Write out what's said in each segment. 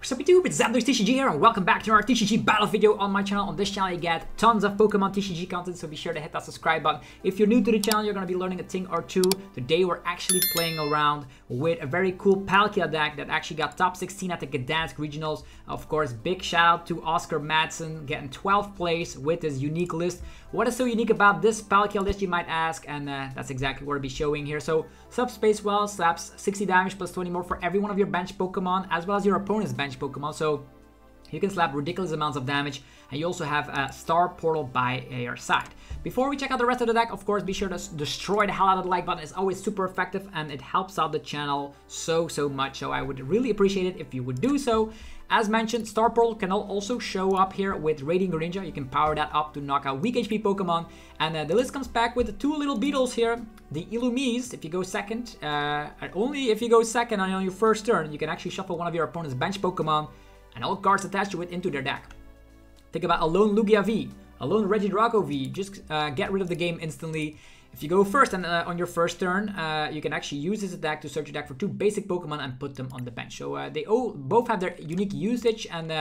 Sup YouTube, it's Zambos TCG here, and welcome back to our TCG battle video on my channel. On this channel you get tons of Pokemon TCG content, so be sure to hit that subscribe button. If you're new to the channel, you're going to be learning a thing or two. Today we're actually playing around with a very cool Palkia deck that actually got top 16 at the GDANSK regionals. Of course, big shout out to Oscar Madsen getting 12th place with his unique list. What is so unique about this Palkia list, you might ask, and that's exactly what I'll be showing here. So Subspace Well slaps 60 damage plus 20 more for every one of your bench Pokemon, as well as your opponent's bench Pokemon, so you can slap ridiculous amounts of damage, and you also have a Star Portal by your side. Before we check out the rest of the deck, of course, be sure to destroy the hell out of the like button. It's always super effective, and it helps out the channel so much, so I would really appreciate it if you would do so. As mentioned, Star Portal can also show up here with Radiant Greninja. You can power that up to knock out weak HP Pokemon, and the list comes back with the two little beetles here. The Illumise, if you go second, only if you go second on your first turn, you can actually shuffle one of your opponent's bench Pokemon and all cards attached to it into their deck. Think about a lone Lugia V, a lone Regidrago V, just get rid of the game instantly. If you go first and on your first turn, you can actually use this attack to search your deck for two basic Pokemon and put them on the bench. So they both have their unique usage, and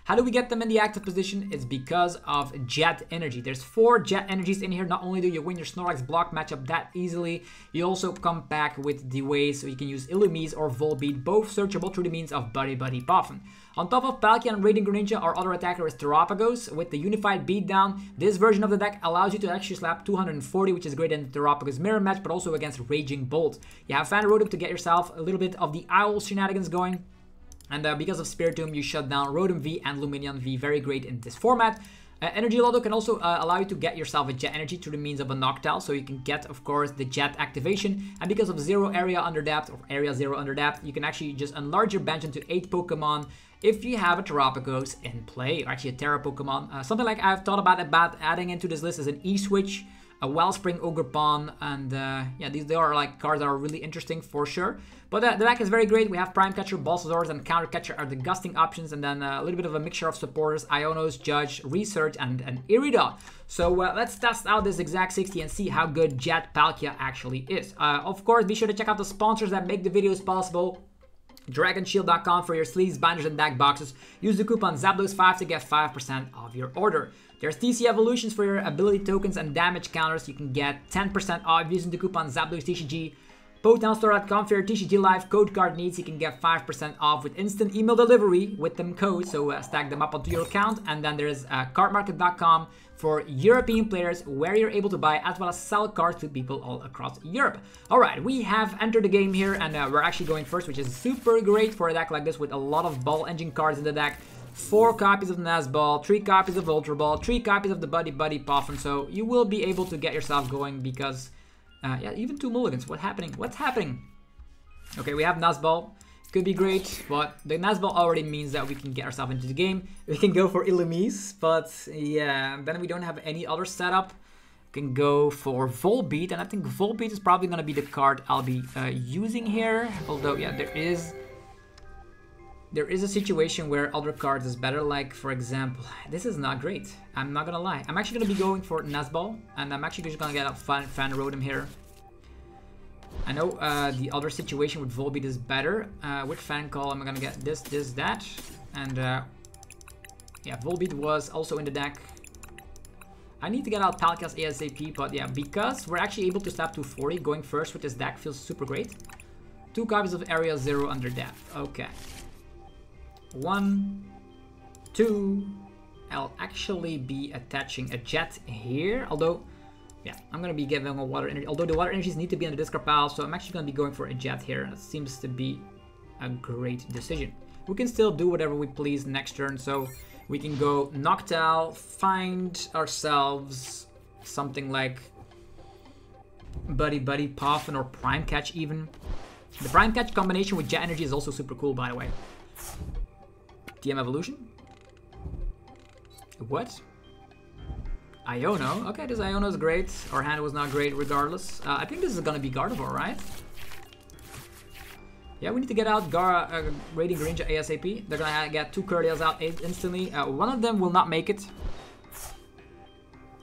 how do we get them in the active position? It's because of Jet Energy. There's 4 Jet Energies in here. Not only do you win your Snorlax block matchup that easily, you also come back with the ways so you can use Illumise or Volbeat, both searchable through the means of Buddy Poffin. On top of Palkia and Radiant Greninja, our other attacker is Terapagos with the Unified Beatdown. This version of the deck allows you to actually slap 240, which is great in the Terapagos mirror match, but also against Raging Bolt. You have Fan Rotom to get yourself a little bit of the Owl shenanigans going. And because of Spiritomb, you shut down Rotom V and Lumineon V, very great in this format. Energy Lotto can also allow you to get yourself a Jet Energy through the means of a Noctowl, so you can get, of course, the Jet activation. And because of 0 area under depth, or area 0 under depth, you can actually just enlarge your bench into 8 Pokemon if you have a Terapagos in play, or actually a Terra Pokemon. Something like I've thought about adding into this list is an E-Switch, a Wellspring Ogerpon, and yeah, they are like cards that are really interesting for sure. But the deck is very great. We have Prime Catcher, Balsasaurus, and Counter Catcher are the gusting options, and then a little bit of a mixture of supporters, Ionos, Judge, Research, and Irida. So let's test out this exact 60 and see how good Jet Palkia actually is. Of course, be sure to check out the sponsors that make the videos possible. DragonShield.com for your sleeves, binders, and deck boxes. Use the coupon ZABLOS5 to get 5% off your order. There's TC Evolutions for your ability tokens and damage counters. You can get 10% off using the coupon ZABLOSTCG. PokemonStore.com for your TCG Live code card needs. You can get 5% off with instant email delivery with them codes, so stack them up onto your account. And then there's cardmarket.com for European players, where you're able to buy as well as sell cards to people all across Europe. Alright, we have entered the game here, and we're actually going first, which is super great for a deck like this with a lot of ball engine cards in the deck. 4 copies of Nest Ball, 3 copies of Ultra Ball, 3 copies of the Buddy Poffin, so you will be able to get yourself going because yeah, even 2 mulligans. What's happening? Okay, we have Nest Ball. Could be great, but the Nest Ball already means that we can get ourselves into the game. We can go for Illumise, but yeah, then we don't have any other setup. We can go for Volbeat, and I think Volbeat is probably going to be the card I'll be using here. Although, yeah, there is a situation where other cards is better, like, for example, this is not great. I'm not going to lie. I'm actually going to be going for Nest Ball, and I'm actually just going to get a Fan Rotom here. I know the other situation with Volbeat is better. With Fan Call, I'm gonna get this, that. And yeah, Volbeat was also in the deck. I need to get out Palkia's ASAP, but yeah, because we're actually able to slap 240, going first with this deck feels super great. 2 copies of Area 0 under depth. Okay. 1, 2. I'll actually be attaching a Jet here, although yeah, I'm going to be giving a Water Energy, although the Water Energies need to be on the discard pile, so I'm actually going to be going for a Jet here. That seems to be a great decision. We can still do whatever we please next turn, so we can go Noctowl, find ourselves something like Buddy Poffin or Prime Catch even. The Prime Catch combination with Jet Energy is also super cool, by the way. TM Evolution? What? Iono. Okay, this Iono is great. Our hand was not great regardless. I think this is gonna be Gardevoir, right? Yeah, we need to get out Radiant Greninja ASAP. They're gonna get 2 Curlias out instantly. One of them will not make it.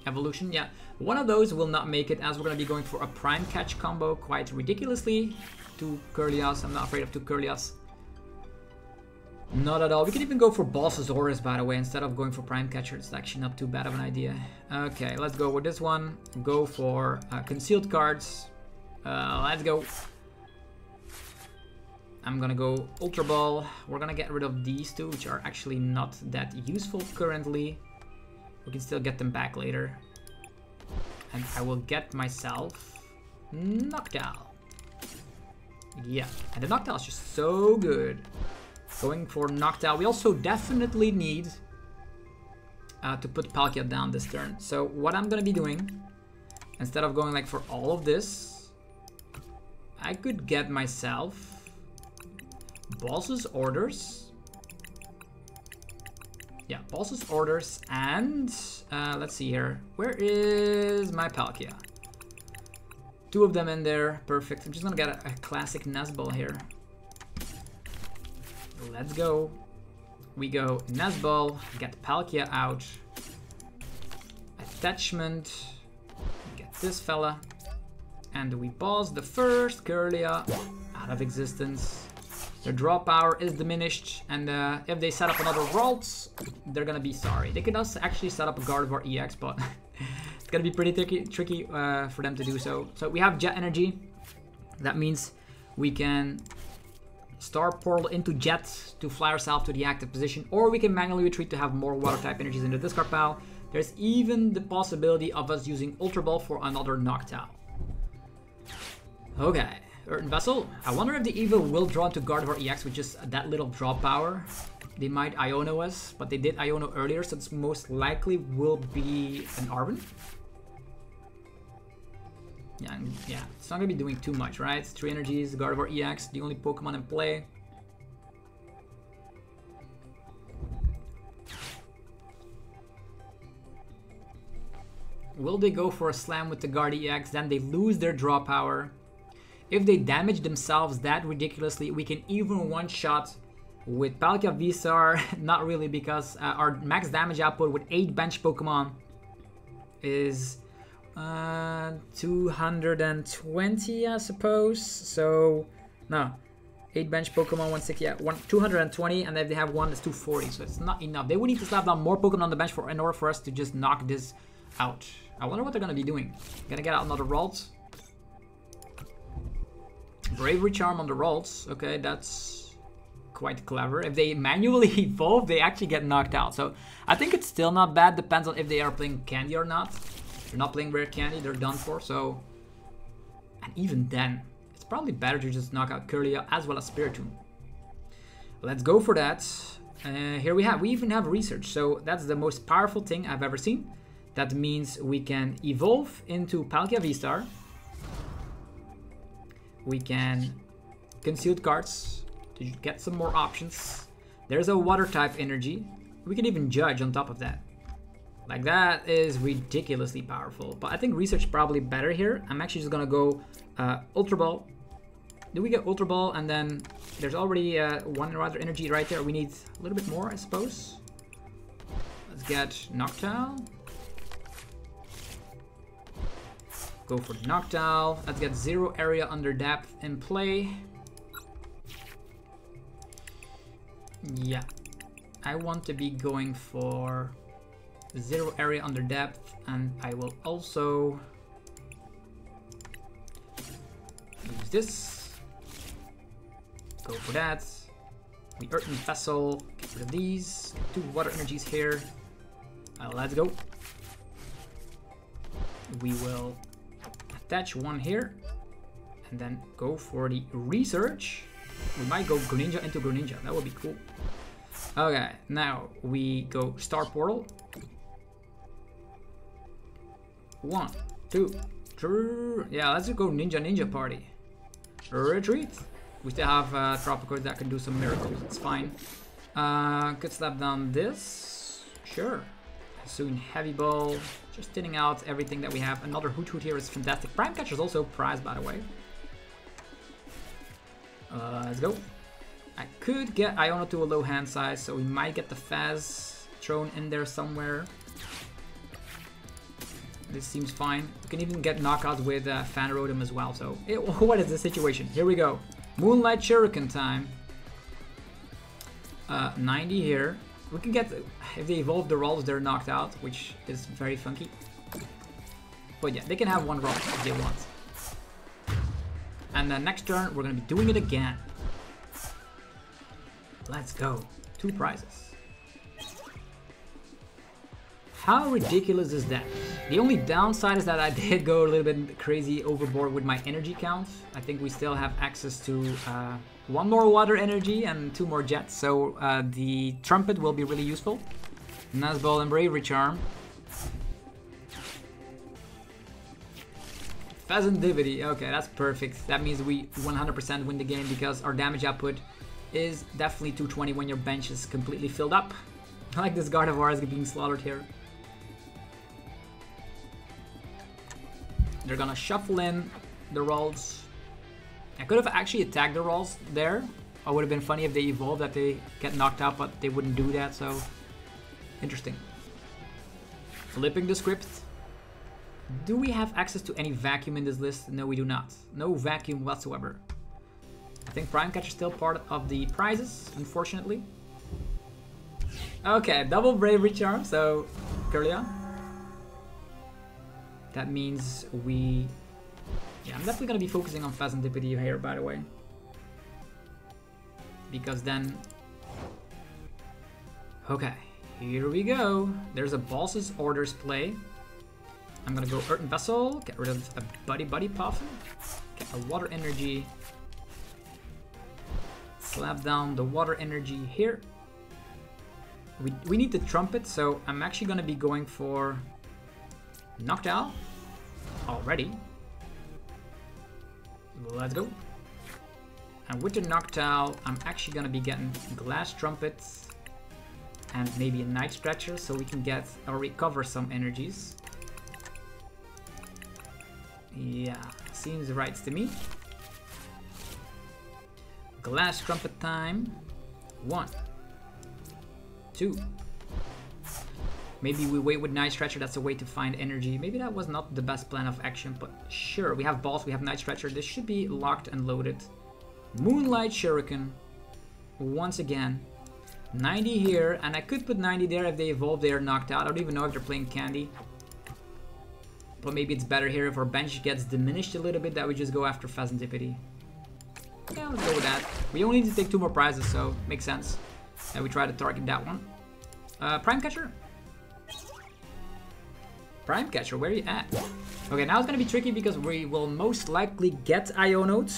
Evolution, yeah. One of those will not make it, as we're gonna be going for a Prime Catch combo quite ridiculously. 2 Curlias. I'm not afraid of 2 Curlias. Not at all. We can even go for Bossasaurus, by the way, instead of going for Prime Catcher. It's actually not too bad of an idea. Okay, let's go with this one. Go for concealed cards. Let's go. I'm gonna go Ultra Ball. We're gonna get rid of these two, which are actually not that useful currently. We can still get them back later. And I will get myself Noctowl. Yeah, and the Noctowl is just so good. Going for Noctowl. We also definitely need to put Palkia down this turn. So what I'm gonna be doing, instead of going like for all of this, I could get myself Boss's Orders. Yeah, Boss's Orders, and let's see here. Where is my Palkia? Two of them in there, perfect. I'm just gonna get a classic Nest Ball here. Let's go. We go Nest Ball, get Palkia out. Attachment, get this fella. And we boss the first Kirlia out of existence. Their draw power is diminished, and if they set up another Ralts, they're gonna be sorry. They could also actually set up a Gardevoir EX, but it's gonna be pretty tricky for them to do so. So we have Jet Energy. That means we can Star Portal into Jet to fly ourselves to the active position, or we can manually retreat to have more Water type energies in the discard pile. There's even the possibility of us using Ultra Ball for another Noctowl. Okay. Earthen Vessel. I wonder if the Evo will draw into Gardevoir EX with just that little draw power. They might Iono us, but they did Iono earlier, so it's most likely will be an Arven. Yeah, it's not gonna be doing too much, right? 3 energies, Gardevoir EX, the only Pokemon in play. Will they go for a slam with the Guard EX? Then they lose their draw power. If they damage themselves that ridiculously, we can even one-shot with Palkia VSTAR. Not really, because our max damage output with 8 bench Pokemon is 220, I suppose. So, no. 8 bench Pokemon, 160, yeah, 220, and if they have one, it's 240, so it's not enough. They would need to slap down more Pokemon on the bench in order for us to just knock this out. I wonder what they're going to be doing. Gonna get out another Ralt. Bravery Charm on the Ralts. Okay, that's quite clever. If they manually evolve, they actually get knocked out. So I think it's still not bad. Depends on if they are playing Candy or not. If they're not playing Rare Candy, they're done for. So, and even then, it's probably better to just knock out Kirlia as well as Spiritomb. Let's go for that. Here we even have Research. So that's the most powerful thing I've ever seen. That means we can evolve into Palkia VSTAR. We can concealed cards to get some more options. There's a Water type energy. We can even Judge on top of that. Like, that is ridiculously powerful. But I think Research is probably better here. I'm actually just gonna go Ultra Ball. Do we get Ultra Ball? And then there's already one rather energy right there. We need a little bit more, I suppose. Let's get Noctowl. Go for Noctowl. Let's get 0 area under depth in play. Yeah. I want to be going for 0 area under depth, and I will also use this. Go for that. We Earthen Vessel. Get rid of these. 2 water energies here. Let's go. We will attach 1 here, and then go for the Research. We might go Greninja into Greninja. That would be cool. Okay, now we go Star Portal. 1, 2, 3. Yeah, let's go Ninja Party. Retreat. We still have Terapagos that can do some miracles. It's fine. Could slap down this. Sure. Soon Heavy Ball. Just thinning out everything that we have. Another Hoothoot here is fantastic. Prime Catcher is also prized, by the way. Let's go. I could get Iono to a low hand size, so we might get the Fez thrown in there somewhere. This seems fine. We can even get knockouts with Fan Rotom as well. So, what is the situation? Here we go. Moonlight Shuriken time. 90 here. We can get, if they evolve the rolls, they're knocked out, which is very funky. But yeah, they can have one roll if they want. And then next turn, we're gonna be doing it again. Let's go. 2 prizes. How ridiculous is that? The only downside is that I did go a little bit crazy overboard with my energy count. I think we still have access to 1 more water energy and 2 more jets, so the trumpet will be really useful. Nest Ball and Bravery Charm. Fezandipiti, okay, that's perfect. That means we 100% win the game because our damage output is definitely 220 when your bench is completely filled up. I like this Gardevoir is being slaughtered here. They're gonna shuffle in the rolls. I could have actually attacked the rolls there. It would have been funny if they evolved that they get knocked out, but they wouldn't do that, so interesting. Flipping the script. Do we have access to any vacuum in this list? No, we do not. No vacuum whatsoever. I think Prime Catcher is still part of the prizes, unfortunately. Okay, double Bravery Charm, so Kirlia. That means we... Yeah, I'm definitely going to be focusing on Fezandipiti here, by the way. Because then... Okay, here we go. There's a boss's orders play. I'm gonna go Earthen Vessel, get rid of a Buddy Puffin, get a Water Energy, slap down the Water Energy here. We need the Trumpet, so I'm actually gonna be going for Noctowl already. Let's go. And with the Noctowl, I'm actually gonna be getting Glass Trumpets and maybe a Night Stretcher so we can get or recover some energies. Yeah, seems right to me. Glass Trumpet time. 1, 2. Maybe we wait with Night Stretcher, that's a way to find energy. Maybe that was not the best plan of action, but sure. We have Balls, we have Night Stretcher. This should be locked and loaded. Moonlight Shuriken. Once again. 90 here, and I could put 90 there if they evolve, they are knocked out. I don't even know if they're playing Candy. But maybe it's better here if our bench gets diminished a little bit that we just go after Fezandipiti. Yeah, let's go with that. We only need to take 2 more prizes, so makes sense that we try to target that one. Prime Catcher? Prime Catcher, where are you at? Okay, now it's gonna be tricky because we will most likely get Iono'd.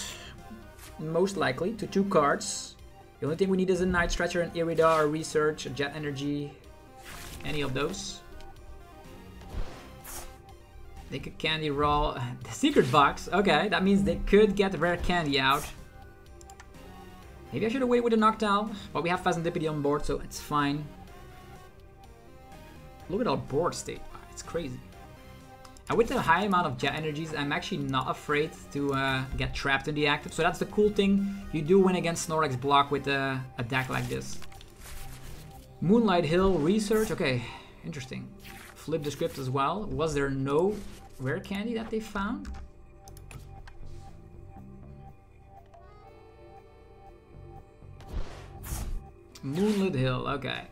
Most likely, to 2 cards. The only thing we need is a Night Stretcher, an Irida, or Research, a Jet Energy. Any of those. They could candy roll the secret box. Okay, that means they could get rare candy out. Maybe I should have waited with the Noctowl, but we have Fezandipiti on board, so it's fine. Look at our board state. Wow, it's crazy. And with the high amount of Jet Energies, I'm actually not afraid to get trapped in the active. So that's the cool thing. You do win against Snorlax block with a deck like this. Moonlight Hill Research. Okay, interesting. Flip the script as well. Was there no rare candy that they found? Moonlit Hill, okay.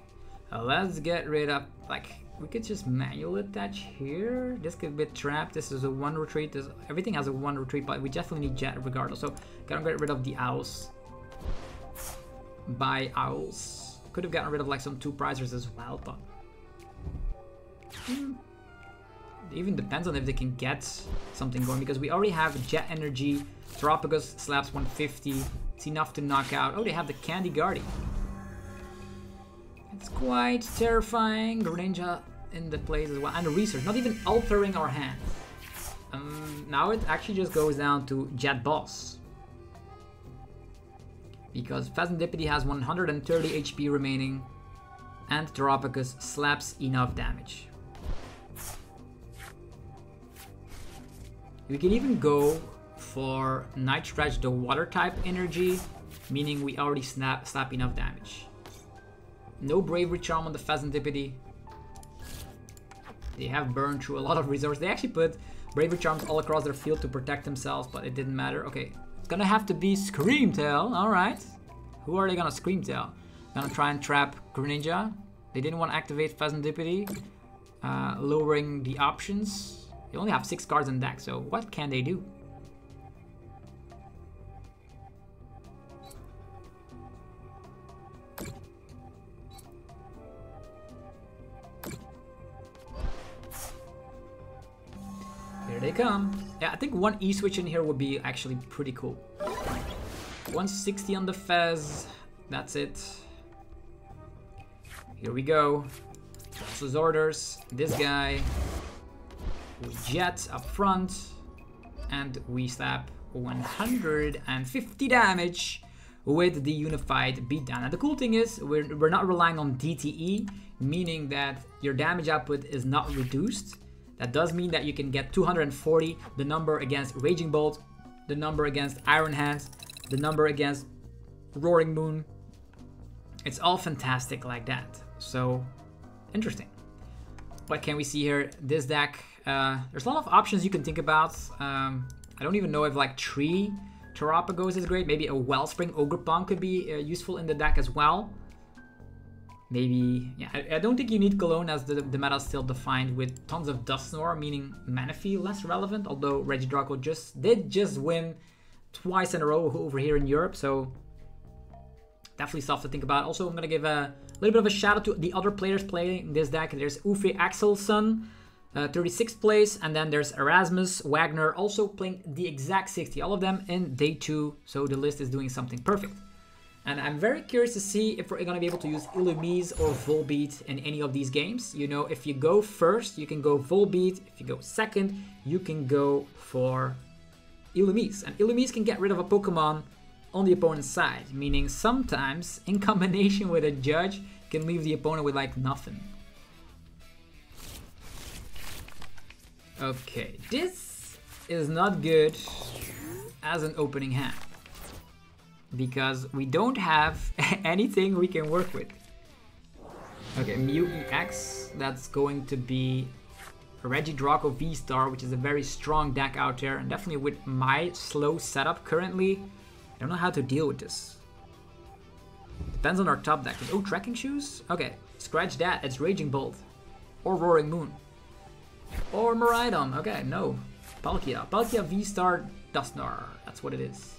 Let's get rid of, like, we could just manual attach here. This could be trapped. This is a 1 retreat. Everything has a 1 retreat, but we definitely need Jet regardless. So gotta get rid of the owls. Buy owls. Could have gotten rid of like some 2 prizers as well, but it even depends on if they can get something going, because we already have Jet Energy. Terapagos slaps 150. It's enough to knock out. Oh, they have the Candy Guardian. It's quite terrifying. Greninja in the place as well. And the Research, not even altering our hand. Now it actually just goes down to Jet Boss. Because Fezandipiti has 130 HP remaining. And Terapagos slaps enough damage. We can even go for Night Stretch, the water type energy, meaning we already slap enough damage. No Bravery Charm on the Fezandipiti. They have burned through a lot of resources. They actually put Bravery Charms all across their field to protect themselves, but it didn't matter. Okay, it's gonna have to be Scream Tail. Alright. Who are they gonna Scream Tail? Gonna try and trap Greninja. They didn't want to activate Fezandipiti, lowering the options. They only have 6 cards in deck, so what can they do? Here they come. Yeah, I think one E-switch in here would be actually pretty cool. 160 on the Fez. That's it. Here we go. Boss's orders. This guy. We jet up front. And we slap 150 damage with the unified beatdown. And the cool thing is, we're not relying on DTE, meaning that your damage output is not reduced. That does mean that you can get 240, the number against Raging Bolt, the number against Iron Hands, the number against Roaring Moon. It's all fantastic like that. So, interesting. What can we see here? This deck, there's a lot of options you can think about. I don't even know if like Tree Terapagos is great. Maybe a Wellspring Ogerpon could be useful in the deck as well. Maybe, yeah, I don't think you need Cologne as the meta is still defined with tons of Dusknoir, meaning Manaphy less relevant, although Regidrago did just win twice in a row over here in Europe, so definitely stuff to think about. Also, I'm going to give a little bit of a shout out to the other players playing this deck. There's Uwe Axelsson, 36th place, and then there's Erasmus Wagner also playing the exact 60, all of them in day 2, so the list is doing something perfect. And I'm very curious to see if we're going to be able to use Illumise or Volbeat in any of these games. You know, if you go first, you can go Volbeat. If you go second, you can go for Illumise. And Illumise can get rid of a Pokemon on the opponent's side, meaning sometimes, in combination with a Judge, can leave the opponent with like nothing. Okay, this is not good as an opening hand, because we don't have anything we can work with. Okay, Mew EX, that's going to be Regidrago VSTAR, which is a very strong deck out there, and definitely with my slow setup currently, I don't know how to deal with this. Depends on our top deck. Oh, Trekking Shoes? Okay, scratch that, it's Raging Bolt. Or Roaring Moon. Or Miraidon, okay, no. Palkia VSTAR Dusknoir, that's what it is.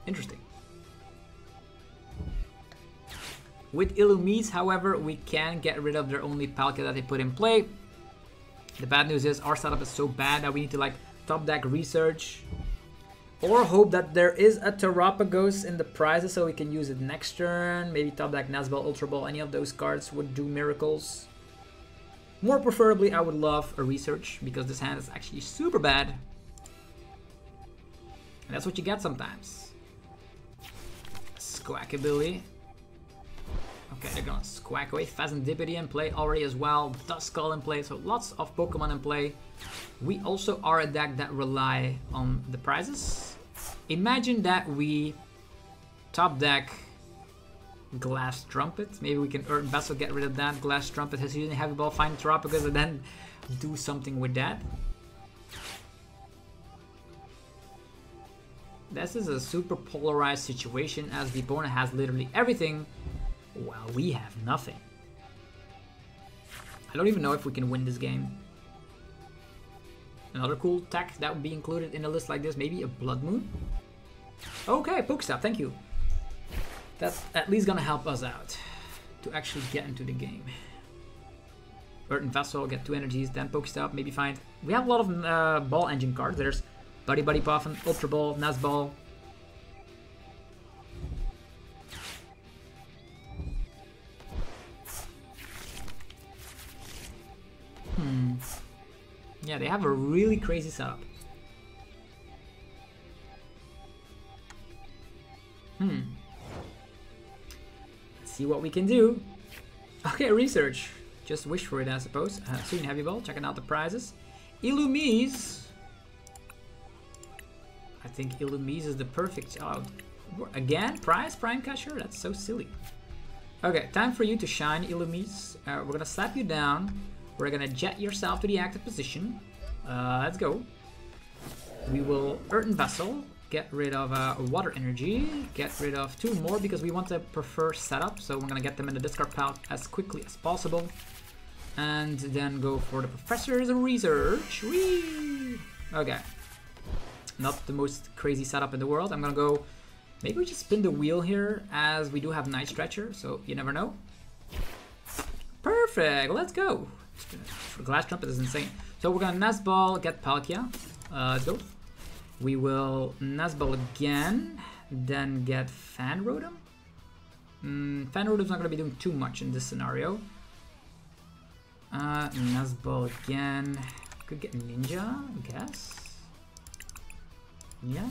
Interesting. With Illumise, however, we can get rid of their only Palkia that they put in play. The bad news is our setup is so bad that we need to like top deck research or hope that there is a Terapagos in the prizes so we can use it next turn. Maybe top deck Nest Ball, Ultra Ball, any of those cards would do miracles. More preferably, I would love a research because this hand is actually super bad. And that's what you get sometimes. Squawkabilly. Okay, they're gonna Squawk away. Fezandipiti in play already as well. Duskull in play, so lots of Pokemon in play. We also are a deck that rely on the prizes. Imagine that we top deck Glass Trumpet. Maybe we can Earth Vessel, get rid of that. Glass Trumpet has using Heavy Ball, find Terapagos, and then do something with that. This is a super polarized situation as the opponent has literally everything while we have nothing. I don't even know if we can win this game. Another cool tech that would be included in a list like this, maybe a Blood Moon. Okay, Pokestop, thank you. That's at least gonna help us out to actually get into the game. Earthen Vessel, get 2 energies, then Pokestop, maybe find. We have a lot of ball engine cards. There's Buddy Puffin, Ultra Ball, Nest Ball. Yeah, they have a really crazy setup. Let's see what we can do. Okay, research. Just wish for it, I suppose. Soon Heavy Ball, checking out the prizes. Illumise. I think Illumise is the perfect child. Again, prize Prime Catcher? That's so silly. Okay, time for you to shine, Illumise. We're gonna slap you down. We're gonna jet yourself to the active position. Let's go. We will Earthen Vessel. get rid of water energy, get rid of 2 more because we want to prefer setup, so we're gonna get them in the discard pile as quickly as possible. And then go for the professor's research. Whee! Okay. Not the most crazy setup in the world. I'm gonna go, maybe we just spin the wheel here as we do have Night Stretcher, so you never know. Perfect, let's go. Glass Trumpet is insane. So we're gonna Nest Ball, get Palkia. Let's go. We will Nest Ball again, then get Fan Rotom. Fan Rotom's not gonna be doing too much in this scenario. Nest Ball again. Could get Ninja, I guess. Yeah.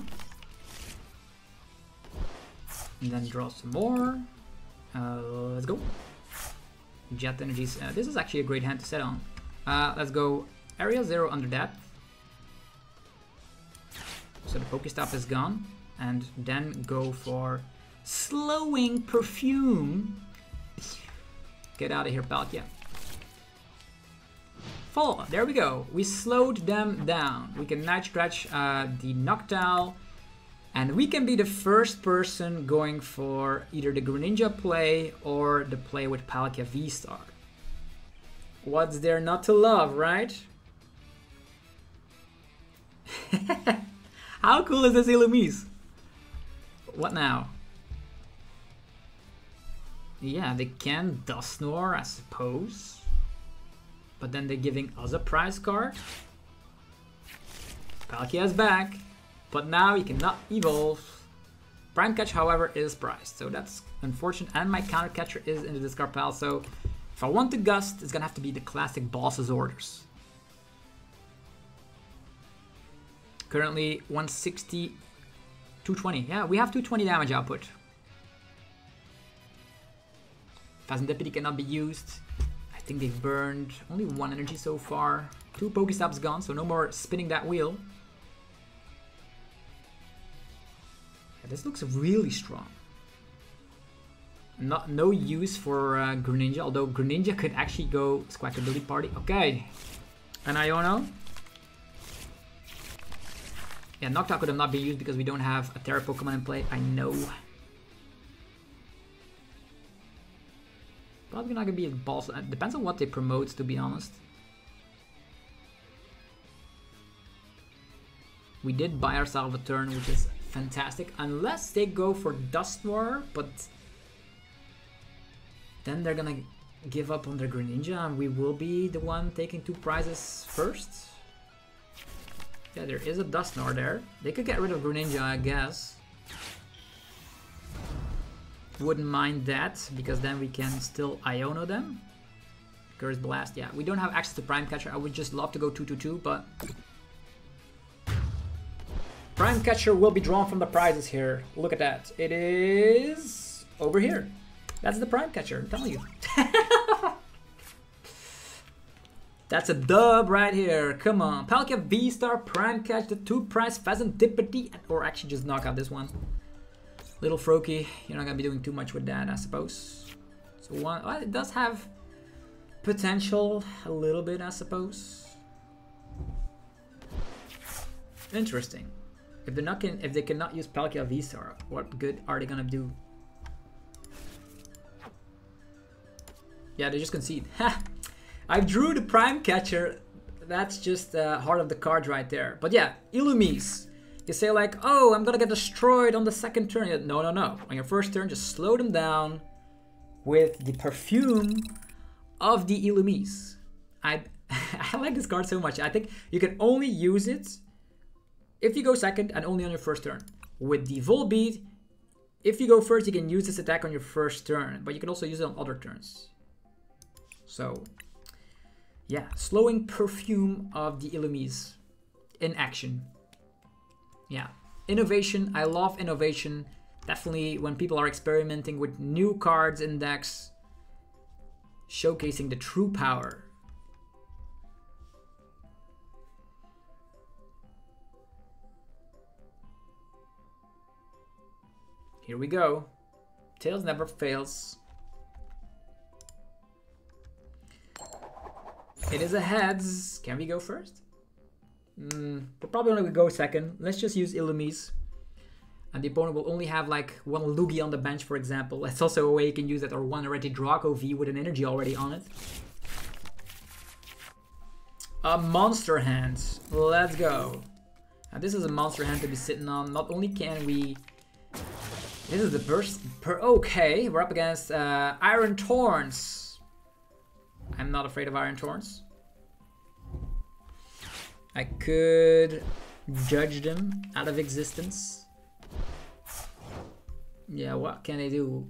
And then draw some more. Let's go. Jet Energies. This is actually a great hand to set on. Let's go Area 0 under depth. So the Pokestop is gone. And then go for Slowing Perfume. Get out of here, Palkia. Fall. There we go. We slowed them down. We can Night Stretch the Noctowl. And we can be the first person going for either the Greninja play or the play with Palkia VSTAR. What's there not to love, right? How cool is this Illumise? What now? Yeah, they can Dusknoir, I suppose. But then they're giving us a prize card. Palkia is back. But now you cannot evolve. Prime Catch, however, is prized. So that's unfortunate. And my counter catcher is in the discard pile. So if I want to gust, it's going to have to be the classic boss's orders. Currently 160, 220. Yeah, we have 220 damage output. Fezandipiti cannot be used. I think they've burned only 1 energy so far. 2 Pokestops gone, so no more spinning that wheel. This looks really strong. No use for Greninja, although Greninja could actually go Squawkabilly Party. Okay. An Iono. Yeah, Noctowl could have not been used because we don't have a Terra Pokemon in play. I know. Probably not gonna be a boss. It depends on what they promote, to be honest. We did buy ourselves a turn, which is fantastic, unless they go for Dusknoir, but then they're gonna give up on their Greninja and we will be the one taking 2 prizes first. Yeah, there is a Dusknoir there. They could get rid of Greninja, I guess. Wouldn't mind that, because then we can still Iono them. Curse Blast, yeah. We don't have access to Prime Catcher. I would just love to go 2/2/2, but Prime Catcher will be drawn from the prizes here. Look at that. It is over here. That's the Prime Catcher, I'm telling you. That's a dub right here. Come on. Palkia VSTAR, Prime Catch, the 2 prize Fezandipiti, or actually just knock out this one. Little Froakie, you're not gonna be doing too much with that, I suppose. So one, well, it does have potential a little bit, I suppose. Interesting. If they cannot use Palkia VSTAR, what good are they gonna do? Yeah, they just concede. Ha! I drew the Prime Catcher. That's just heart of the card right there. But yeah, Illumise. You say like, oh, I'm gonna get destroyed on the second turn. No, no, no. On your first turn, just slow them down with the perfume of the Illumise. I like this card so much. I think you can only use it if you go second and only on your first turn. With the Volbeat, if you go first, you can use this attack on your first turn, but you can also use it on other turns. So, yeah, slowing perfume of the Illumise in action. Yeah, innovation. I love innovation. Definitely when people are experimenting with new cards in decks, showcasing the true power. Here we go. Tails never fails. It is a heads. Can we go first? We're probably gonna go second. Let's just use Illumise. And the opponent will only have like one Lugia on the bench, for example. That's also a way you can use it, or one already Draco V with an energy already on it. A monster hand. Let's go. Now this is a monster hand to be sitting on. Not only can we... This is the burst... Okay, we're up against Iron Thorns. I'm not afraid of Iron Thorns. I could judge them out of existence. Yeah, what can I do?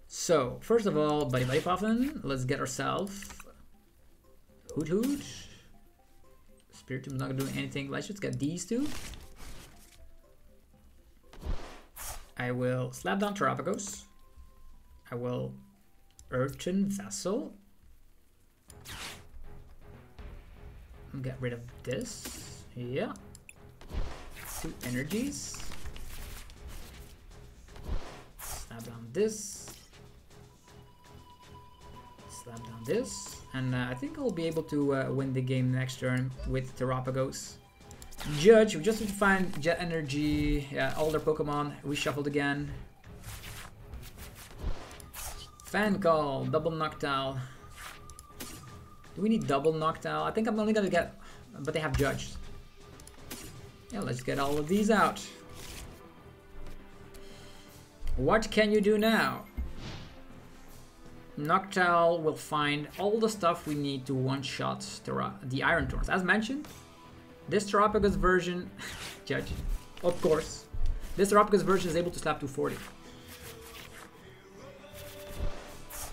So, first of all, Buddy Buddy Puffin. Let's get ourselves Hoothoot. Spiritomb's not gonna do anything. Let's just get these two. I will slap down Terapagos. I will Earthen Vessel. Get rid of this. Yeah. 2 energies. Slap down this. Slap down this. And I think I'll be able to win the game next turn with Terapagos. Judge, we just need to find Jet Energy. Yeah, all their Pokemon reshuffled again. Fan Call, double Noctowl. Do we need double Noctowl? I think I'm only gonna get... But they have Judge. Yeah, let's get all of these out. What can you do now? Noctowl will find all the stuff we need to one-shot the Iron Thorns. As mentioned, this Terapagos version... Judge. Of course. This Terapagos version is able to slap 240.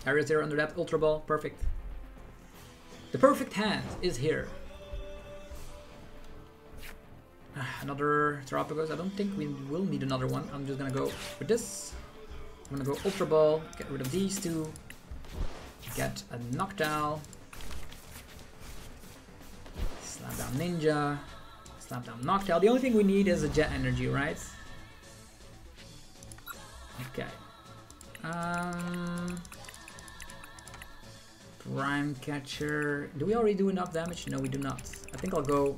Area 0 under that Ultra Ball. Perfect. The perfect hand is here. Another Terapagos. I don't think we will need another one. I'm just gonna go with this. I'm gonna go Ultra Ball. Get rid of these two. Get a Noctowl. Slap down Ninja. Slap down Noctowl. The only thing we need is a Jet Energy, right? Okay. Prime Catcher. Do we already do enough damage? No, we do not. I think I'll go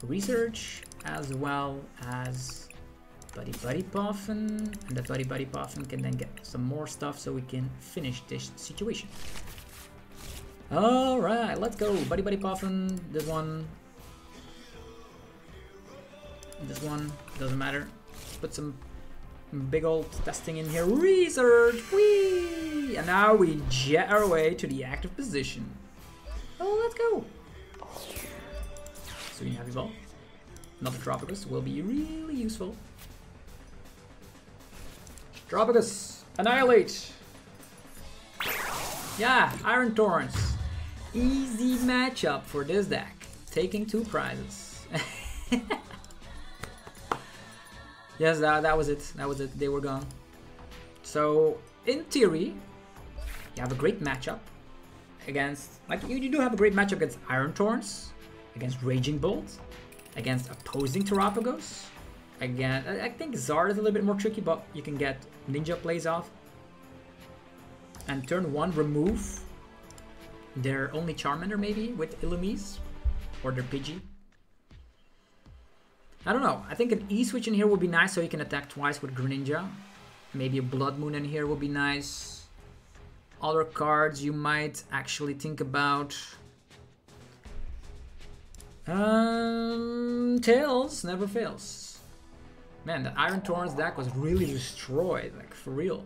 Research as well as Buddy Buddy Puffin. And that Buddy Buddy Puffin can then get some more stuff so we can finish this situation. Alright, let's go. Buddy Buddy Puffin. This one. This one. Doesn't matter. Let's put some big old testing in here. Research! Whee! And now we jet our way to the active position. Oh, let's go! Swing Heavy Ball. Another Terapagos will be really useful. Terapagos! Annihilate! Yeah, Iron Thorns. Easy matchup for this deck. Taking 2 prizes. Yes, that was it. That was it. They were gone. So, in theory, you have a great matchup against... Like, you do have a great matchup against Iron Thorns, against Raging Bolt, against opposing Terapagos. Again, I think Zard is a little bit more tricky, but you can get Ninja plays off. And turn 1, remove their only Charmander, maybe, with Illumise, or their Pidgey. I don't know. I think an E-switch in here would be nice so you can attack twice with Greninja. Maybe a Blood Moon in here would be nice. Other cards you might actually think about. Tails never fails. Man, the Iron Thorns deck was really destroyed, like for real.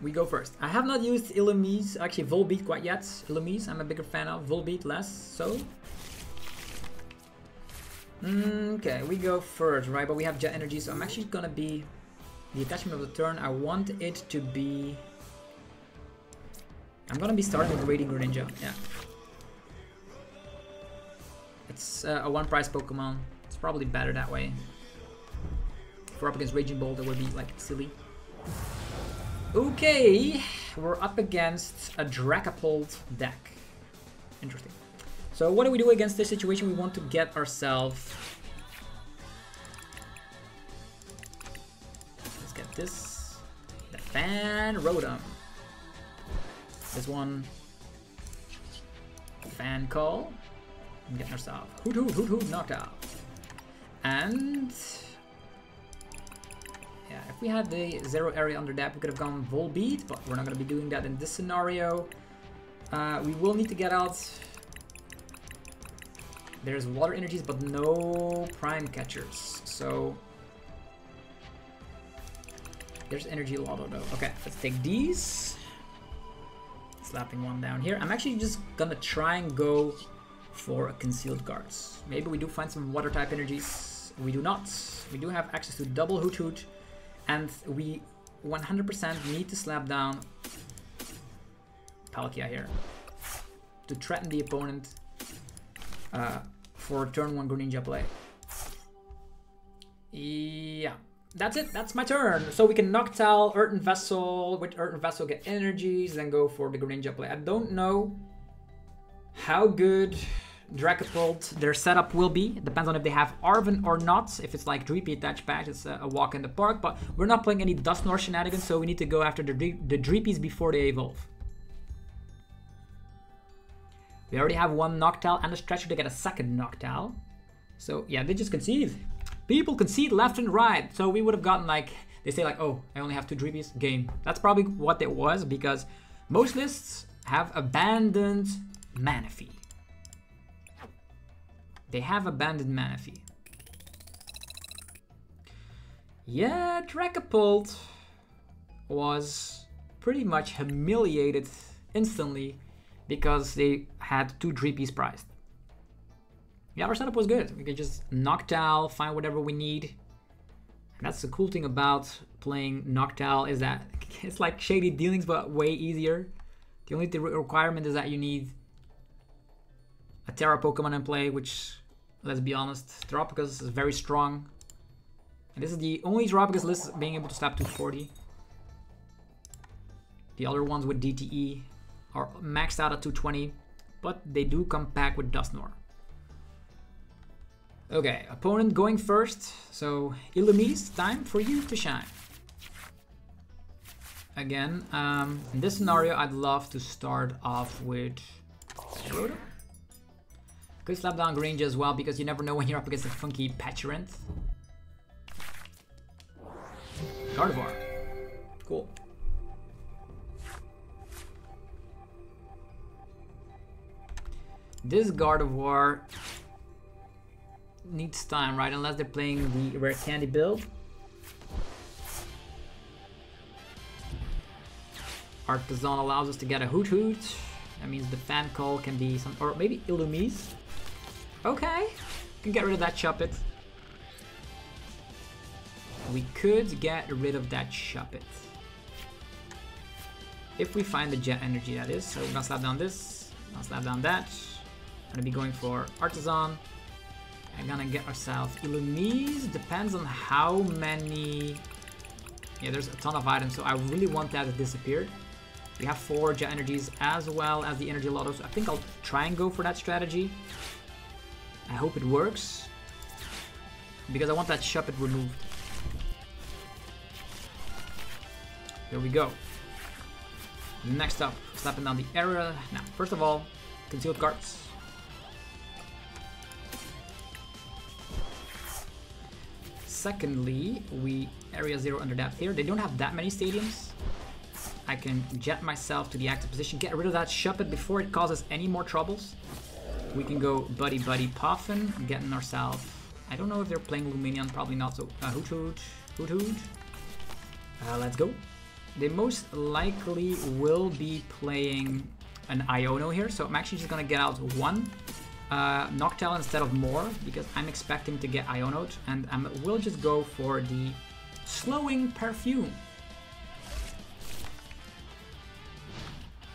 We go first. I have not used Illumise, actually Volbeat quite yet. Illumise, I'm a bigger fan of. Volbeat less so. Okay, we go first, right? But we have Jet Energy, so I'm actually gonna be... The attachment of the turn, I want it to be... I'm gonna be starting with Radiant Greninja, yeah. It's a 1-price Pokemon. It's probably better that way. If we're up against Raging Bolt, it would be, like, silly. Okay, we're up against a Dragapult deck. Interesting. So what do we do against this situation? We want to get ourselves... Let's get this. The Fan Rotom. This one. Fan Call. And get ourselves Hoothoot Noctowl. And yeah, if we had the 0 area under that, we could have gone Volbeat, but we're not going to be doing that in this scenario. We will need to get out. There's water energies, but no prime catchers. So there's energy lotto though. Okay, let's take these. Slapping one down here. I'm actually just gonna try and go for concealed guards. Maybe we do find some water type energies. We do not. We do have access to double Hoothoot, and we 100% need to slap down Palkia here to threaten the opponent for turn 1 Greninja play. Yeah, that's it. That's my turn. So we can Noctowl, Earthen Vessel. With Earthen Vessel get energies, then go for the Greninja play. I don't know how good Dragapult, their setup will be. It depends on if they have Arven or not. If it's like Dreepy attached pack, it's a walk in the park. But we're not playing any Dusknoir shenanigans, so we need to go after the Dreepies before they evolve. We already have one Noctowl and a stretcher to get a second Noctowl. So yeah, they just concede. People concede left and right. So we would have gotten like, they say like, oh, I only have 2 Dreepies, game. That's probably what it was, because most lists have abandoned Manaphy. They have abandoned Manaphy. Yeah, Dragapult was pretty much humiliated instantly because they had 2 Dreepies prized. Yeah, our setup was good. We could just Noctowl, find whatever we need. And that's the cool thing about playing Noctowl, is that it's like Shady Dealings, but way easier. The only requirement is that you need a Terra Pokemon in play, which, let's be honest, Terapagos is very strong. And this is the only Terapagos list being able to slap 240. The other ones with DTE are maxed out at 220, but they do come packed with Dusknoir. Okay, opponent going first. So Illumise, time for you to shine. Again, in this scenario, I'd love to start off with Rotom. Could slap down Greninja as well, because you never know when you're up against a funky Petulant. Gardevoir. Cool. This Gardevoir needs time, right? Unless they're playing the Rare Candy build. Artisan allows us to get a Hoothoot. That means the fan call can be some, or maybe Illumise. Okay, can get rid of that Shuppet. We could get rid of that Shuppet if we find the Jet Energy, that is. So we're gonna slap down this, gonna slap down that. Gonna be going for Artisan. I'm gonna get ourselves Illumise. Depends on how many. Yeah, there's a ton of items, so I really want that to disappear. We have 4 Jet Energies as well as the Energy Lotto, so I think I'll try and go for that strategy. I hope it works, because I want that Shuppet removed. There we go. Next up, slapping down the area. Now, first of all, concealed cards. Secondly, we area 0 under depth here. They don't have that many stadiums. I can jet myself to the active position, get rid of that Shuppet before it causes any more troubles. We can go Buddy Buddy Puffin, getting ourselves. I don't know if they're playing Lumineon, probably not. So Hoothoot. Let's go. They most likely will be playing an Iono here, so I'm actually just gonna get out 1 Noctowl instead of more, because I'm expecting to get Iono'd, and we'll just go for the Slowing Perfume.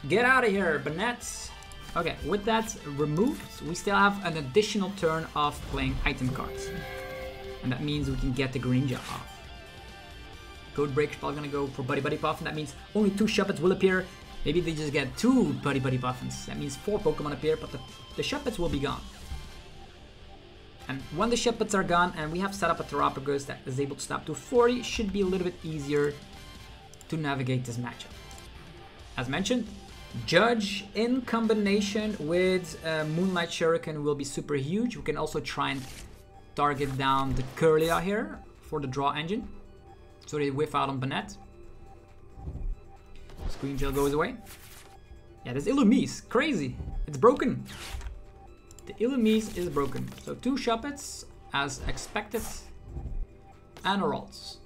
Get out of here, Banette. Okay, with that removed, we still have an additional turn of playing item cards. And that means we can get the Greninja off. Codebreaker's probably gonna go for Buddy Buddy Puffin. That means only 2 Shuppets will appear. Maybe they just get 2 Buddy Buddy Puffins. That means 4 Pokemon appear, but the Shuppets will be gone. And when the Shuppets are gone and we have set up a Terapagos that is able to snap to 40, should be a little bit easier to navigate this matchup. As mentioned, Judge in combination with Moonlight Shuriken will be super huge. We can also try and target down the Kirlia here for the draw engine. So they whiff out on Banette. Screen Gel goes away. Yeah, this Illumise, crazy. It's broken. The Illumise is broken. So 2 Shuppets as expected. And a Rolls.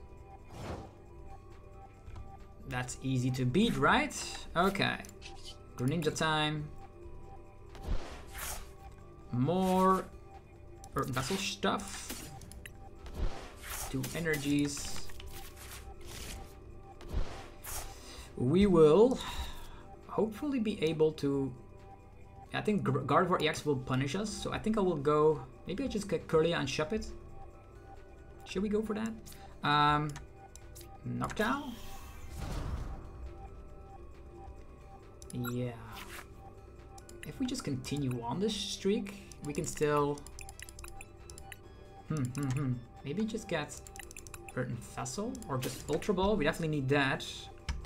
That's easy to beat, right? Okay. Greninja time. More Earth Vessel stuff. 2 energies. We will hopefully be able to... I think Gardevoir EX will punish us, so I think I will go... Maybe I just get Kirlia and Shuppet. Should we go for that? Noctowl? Yeah. If we just continue on this streak, we can still... Maybe just get Earth Vessel or just Ultra Ball. We definitely need that.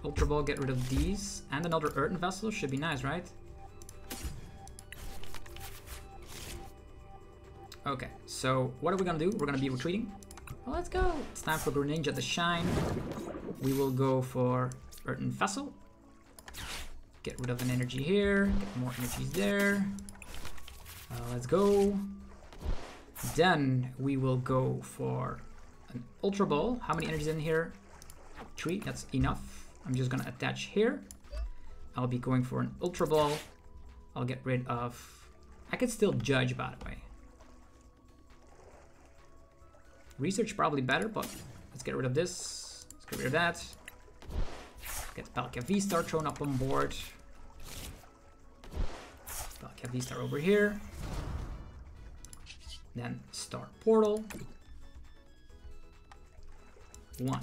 Ultra Ball, get rid of these. And another Earth Vessel should be nice, right? Okay, so what are we gonna do? We're gonna be retreating. Well, let's go. It's time for Greninja to shine. We will go for Earth Vessel. Get rid of an energy here. Get more energies there. Let's go. Then we will go for an Ultra Ball. How many energies in here? 3. That's enough. I'm just gonna attach here. I'll be going for an Ultra Ball. I'll get rid of... I can still Judge, by the way. Research probably better, but let's get rid of this. Let's get rid of that. Get Palkia VSTAR thrown up on board. Palkia VSTAR over here. Then Star Portal. 1,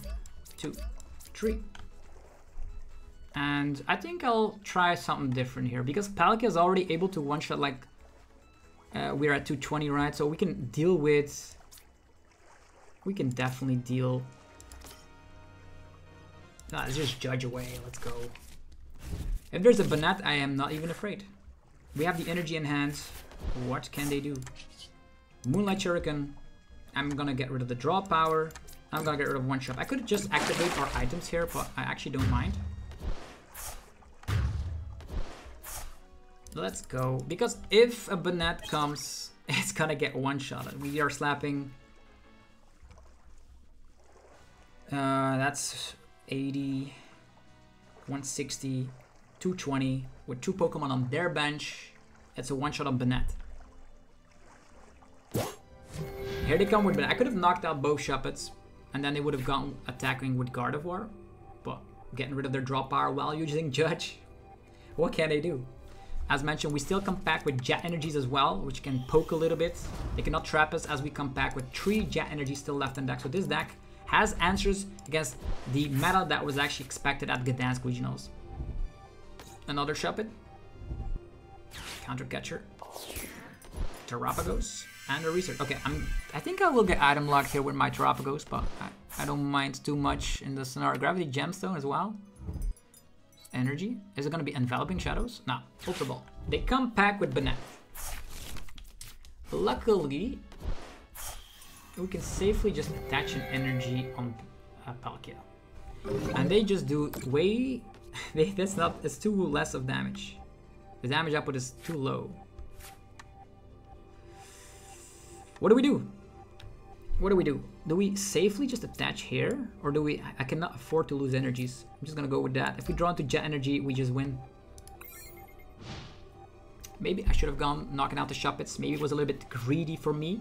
2, 3. And I think I'll try something different here because Palkia is already able to one-shot like we're at 220, right? So we can deal with... We can definitely deal... Nah, let's just Judge away. Let's go. If there's a Banette, I am not even afraid. We have the energy in hand. What can they do? Moonlight Shuriken. I'm gonna get rid of the draw power. I'm gonna get rid of one shot. I could just activate our items here, but I actually don't mind. Let's go. Because if a Banette comes, it's gonna get one shot. We are slapping. That's 80, 160, 220 with 2 Pokemon on their bench. It's a one shot on Banette. Here they come with Banette. I could have knocked out both Shuppets and then they would have gone attacking with Gardevoir, but getting rid of their draw power while using Judge. What can they do? As mentioned, we still come back with Jet Energies as well, which can poke a little bit. They cannot trap us as we come back with 3 Jet Energies still left in deck. So this deck has answers against the meta that was actually expected at GDANSK Regionals. Another Shuppet. Counter Catcher. Terapagos. And a Research. Okay, I think I will get item lock here with my Terapagos, but I don't mind too much in the scenario. Gravity Gemstone as well. Energy. Is it going to be Enveloping Shadows? No. Ultra Ball. They come back with Banette. Luckily, we can safely just attach an energy on Palkia. And they just do way... it's too less of damage. The damage output is too low. What do we do? What do we do? Do we safely just attach here? Or do we... I cannot afford to lose energies. I'm just gonna go with that. If we draw into Jet Energy, we just win. Maybe I should have gone knocking out the Shuppets. Maybe it was a little bit greedy for me.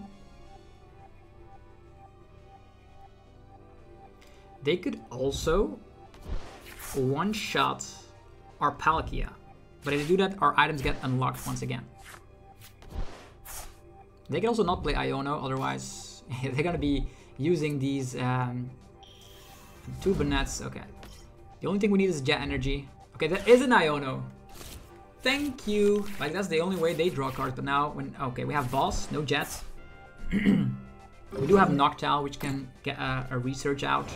They could also one-shot our Palkia. But if they do that, our items get unlocked once again. They can also not play Iono, otherwise they're gonna be using these 2 Banettes. Okay. The only thing we need is Jet Energy. Okay, that is an Iono. Thank you. Like, that's the only way they draw cards, but now when... Okay, we have Boss, no Jets. We do have Noctowl, which can get a Research out,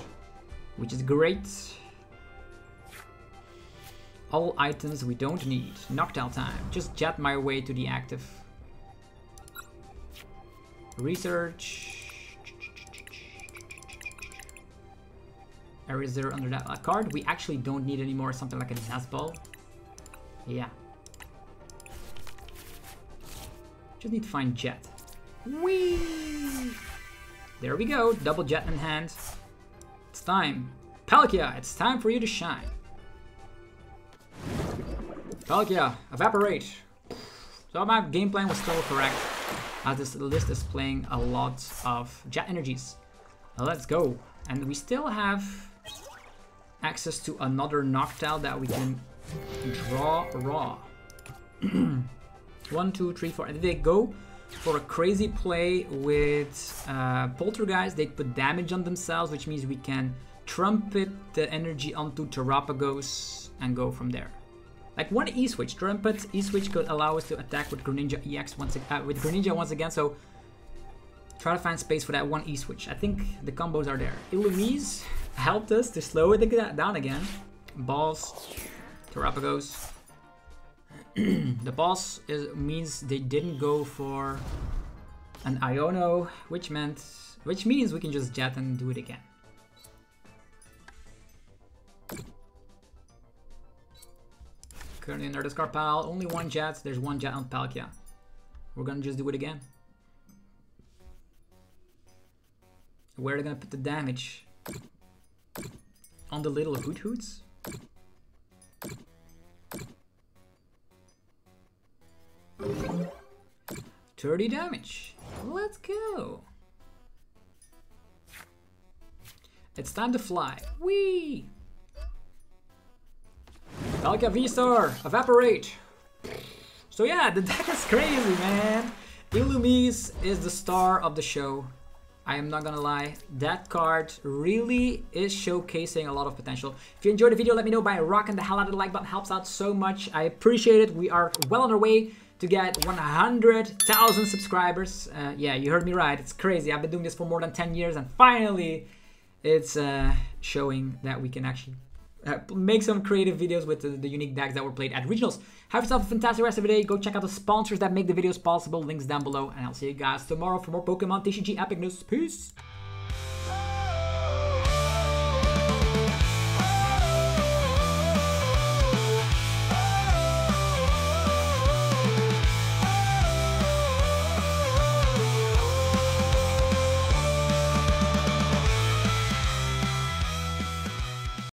which is great. All items we don't need. Noctowl time. Just Jet my way to the active. Research. Eraser under that card. We actually don't need anymore something like a Nest Ball. Yeah. Just need to find Jet. Whee! There we go. Double Jet in hand. It's time. Palkia, it's time for you to shine. Palkia, evaporate. So my game plan was still correct, as this list is playing a lot of Jet energies. Now let's go. And we still have access to another Noctowl that we can draw raw. 1, 2, 3, 4. And they go for a crazy play with Poltergeist. They put damage on themselves, which means we can trumpet the energy onto Terapagos and go from there. Like one E-switch. Trumpet E-switch could allow us to attack with Greninja EX with Greninja once again. So try to find space for that one E-switch. I think the combos are there. Illumise helped us to slow it down again. Balls, Terapagos. The boss means they didn't go for an Iono, which means we can just Jet and do it again. Currently under Oscar PAL, only one Jet. There's one Jet on Palkia. We're gonna just do it again. Where are they gonna put the damage? On the little Hootoots? 30 damage. Let's go. It's time to fly. Whee! Palkia VSTAR, evaporate. So yeah, the deck is crazy, man. Illumise is the star of the show. I am not gonna lie, that card really is showcasing a lot of potential. If you enjoyed the video, let me know by rocking the hell out of the like button. Helps out so much. I appreciate it. We are well on our way to get 100,000 subscribers. Yeah, you heard me right. It's crazy. I've been doing this for more than 10 years, and finally, it's showing that we can actually make some creative videos with the unique decks that were played at regionals. Have yourself a fantastic rest of the day. Go check out the sponsors that make the videos possible. Links down below. And I'll see you guys tomorrow for more Pokemon TCG epicness. Peace.